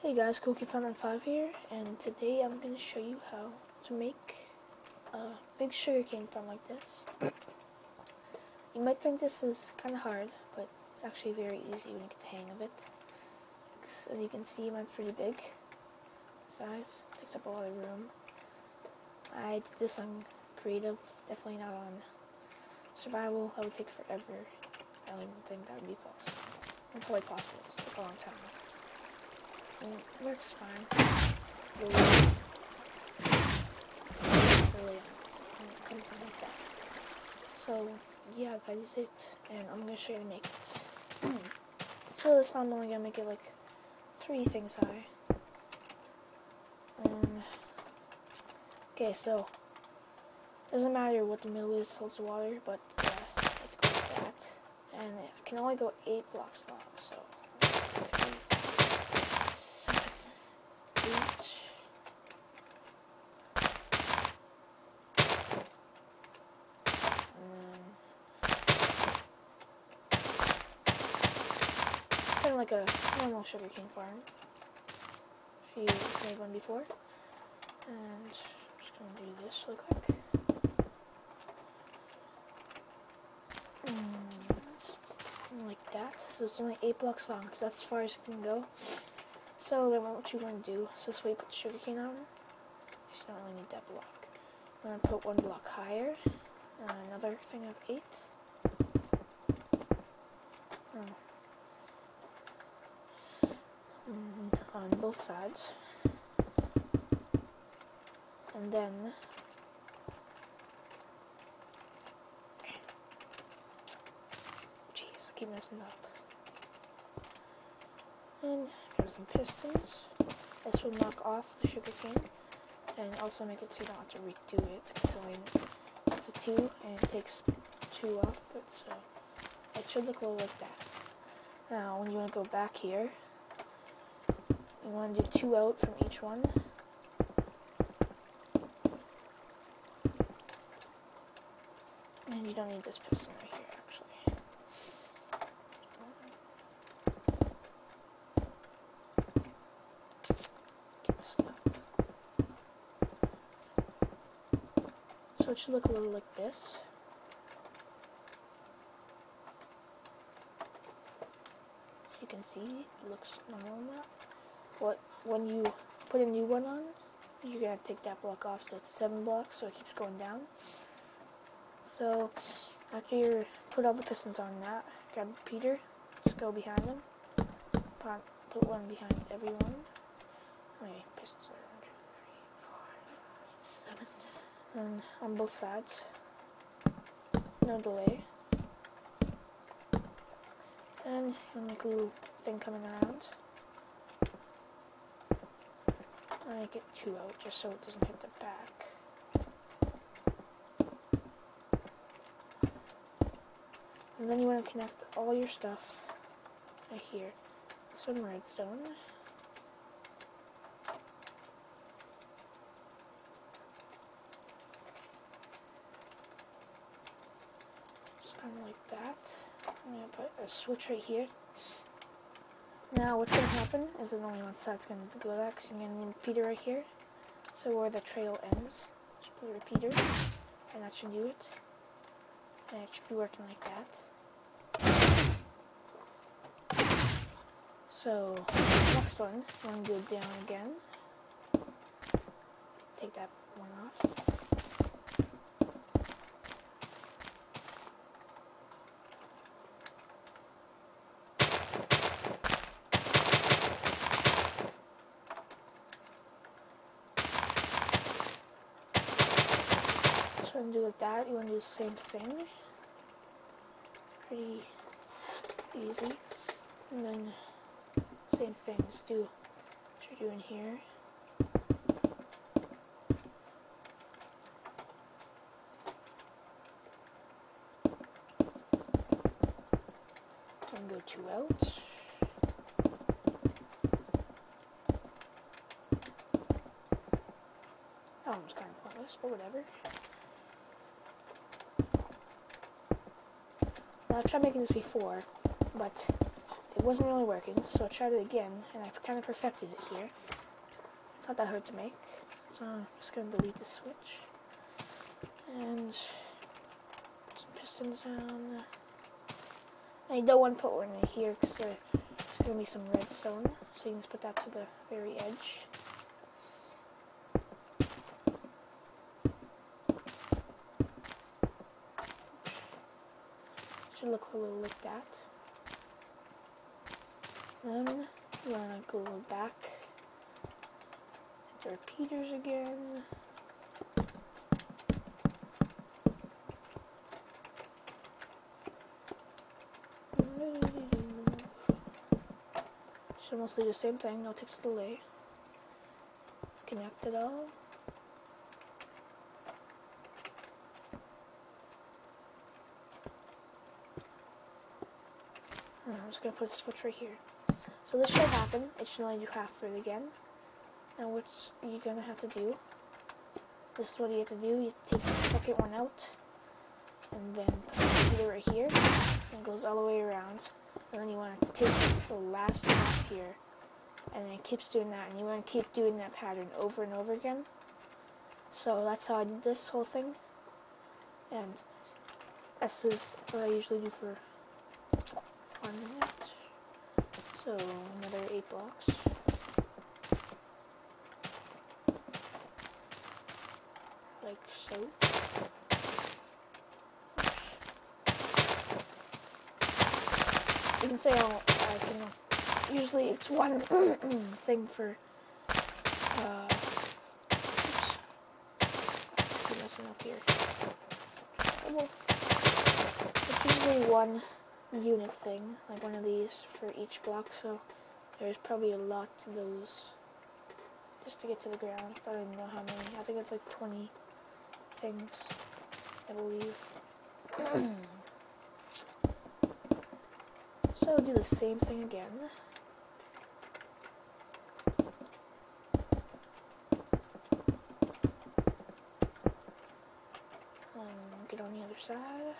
Hey guys, Cookie5 here, and today I'm going to show you how to make a big sugarcane farm like this. You might think this is kind of hard, but it's actually very easy when you get the hang of it. As you can see, mine's pretty big size, takes up a lot of room. I did this on creative, definitely not on survival. That would take forever. I don't even think that would be possible. It's probably possible, it's like a long time. And it works fine. Really on it. And it comes in like that. So, yeah, that is it. And I'm going to show you how to make it. So this time I'm only going to make it like 3 things high. And, okay, so, doesn't matter what the middle is, holds the water, but it goes like that. And it can only go 8 blocks long, so 3, 5, 7, 8. It's kind of like a normal sugarcane farm. If you made one before. And I'm just going to do this real quick. Like that. So it's only 8 blocks long, because that's as far as it can go. So then what you want to do is this way you put the sugarcane on. You just don't really need that block. I'm going to put 1 block higher. Another thing of 8. On both sides. And then I keep messing up. And grab some pistons. This will knock off the sugarcane and also make it so you don't have to redo it. It's a 2 and it takes 2 off it, so it should look a little like that. Now when you want to go back here, you want to do 2 out from each one. And you don't need this piston right here, actually. Get messed up. So it should look a little like this. As you can see, it looks normal now. But when you put a new one on, you're going to take that block off, so it's 7 blocks, so it keeps going down. So, after you put all the pistons on that, grab Peter, just go behind him, put one behind everyone. Okay, pistons are 1, 2, 3, 4, 5, 7. And on both sides, no delay. And you'll make a little thing coming around. I get 2 out just so it doesn't hit the back. And then you want to connect all your stuff right here. Some redstone. Just kind of like that. I'm going to put a switch right here. Now what's going to happen is that only one side's going to go that, because you're going to need a repeater right here. So where the trail ends, just put a repeater, and that should do it. And it should be working like that. So, next one, you want to go down again. Take that one off. So you want to do like that. You want to do the same thing. Pretty easy. And then same thing, just do what you're doing here. And go 2 out. That one was kind of pointless, but whatever. Now I've tried making this before, but it it wasn't really working, so I tried it again, and I kind of perfected it here. It's not that hard to make, so I'm just going to delete the switch, and put some pistons down, and you don't want to put one in here, because there's going to be some redstone, so you can just put that to the very edge. Should look a little like that. Then you want to go back into repeaters again. So mostly the same thing, no text delay. Connect it all. I'm just going to put a switch right here. So this should happen. It should only do half of it again. Now what you're going to have to do, this is what you have to do. You have to take the second one out, and then put it right here, and it goes all the way around. And then you want to take the last one off here, and then it keeps doing that, and you want to keep doing that pattern over and over again. So that's how I did this whole thing, and this is what I usually do for farming it. So another 8 blocks. Like so. You can say I can, usually it's one thing for, oops, keep messing up here. It's usually one unit thing, like one of these for each block, so there's probably a lot to those just to get to the ground, but I don't know how many. I think it's like 20 things, I believe. So do the same thing again. Get on the other side.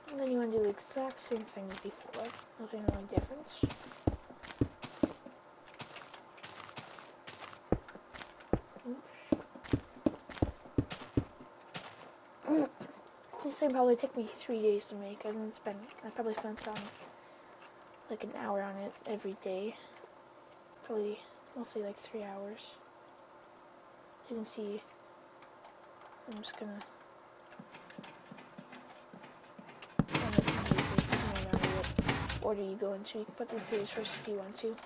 And then you want to do the exact same thing as before. Nothing really different. This thing probably took me 3 days to make. I probably spent like an hour on it every day. Probably mostly like 3 hours. You can see I'm just gonna order you go into. You can put the page first if you want to.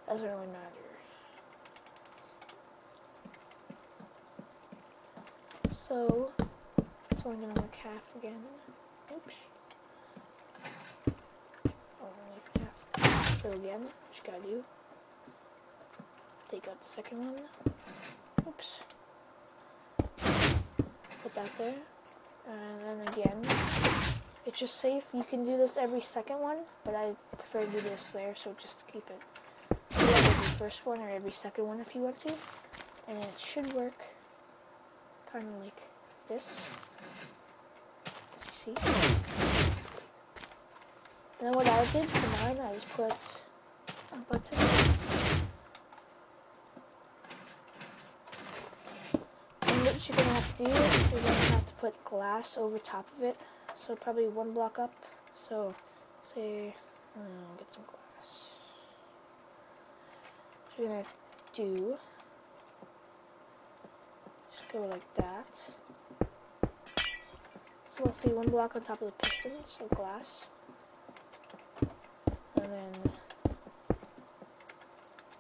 Doesn't really matter. So I'm gonna make half again. Oops. Oh, only half. So again, what you gotta do, take out the second one. Oops. Put that there. And then again, it's just safe. You can do this every second one, but I prefer to do this there, so just keep it. You can do every first one or every second one if you want to. And it should work kind of like this. As you see. And then what I did for mine, I just put a button. And what you're going to have to do is you're going to have to put glass over top of it. So probably 1 block up. So say, get some glass. So you're going to do, just go like that. So let's see, 1 block on top of the piston, so glass. And then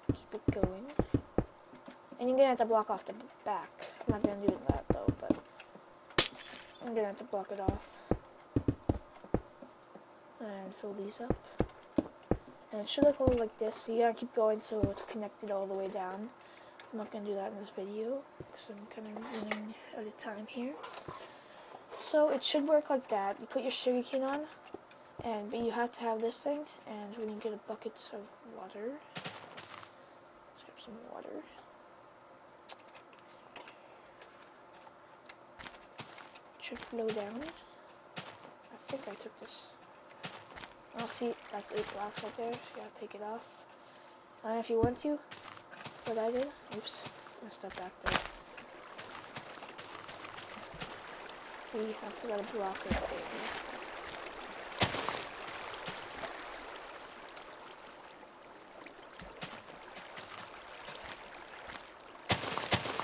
keep it going. And you're going to have to block off the back. I'm not going to do that though, but I'm going to have to block it off. And fill these up. And it should look a little like this, so you gotta keep going so it's connected all the way down. I'm not going to do that in this video, because I'm kind of running out of time here. So it should work like that. You put your sugarcane on, But you have to have this thing, and when you get a bucket of water, let's grab some water. It should flow down. I think I took this. Oh, see, that's 8 blocks right there, so you gotta take it off. And if you want to, what I did, oops, messed up back there. I forgot a block right there.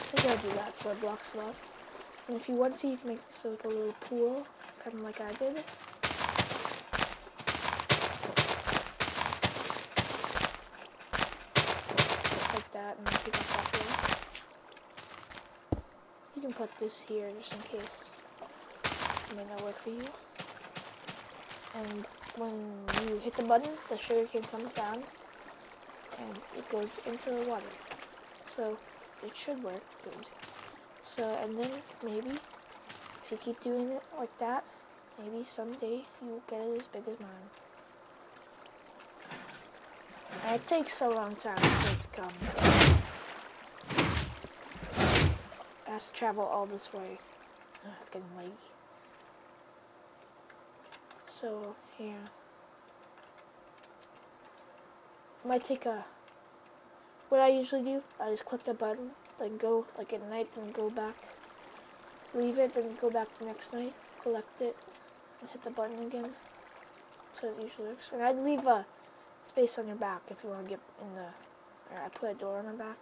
I gotta do that so it blocks it off. And if you want to, you can make this like a little pool, kind of like I did. Just like that, and then take off that block. You can put this here just in case it may not work for you. And when you hit the button, the sugarcane comes down and it goes into the water. So it should work good. So, and then maybe if you keep doing it like that, maybe someday you'll get it as big as mine. And it takes a long time for it to come. It has to travel all this way. It's getting laggy. So, yeah. I might take what I usually do, I just click the button, then go, like at night, then go back. Leave it, then go back the next night, collect it, and hit the button again. So it usually works. And I'd leave a space on your back if you want to get in the, or I put a door on the back.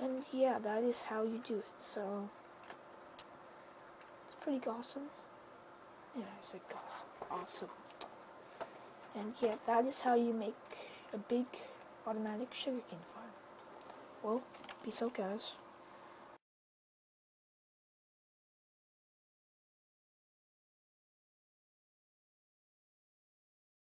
And yeah, that is how you do it. So, it's pretty awesome. Yeah, I said awesome. And yeah, that is how you make a big automatic sugarcane farm. Well, peace out, guys.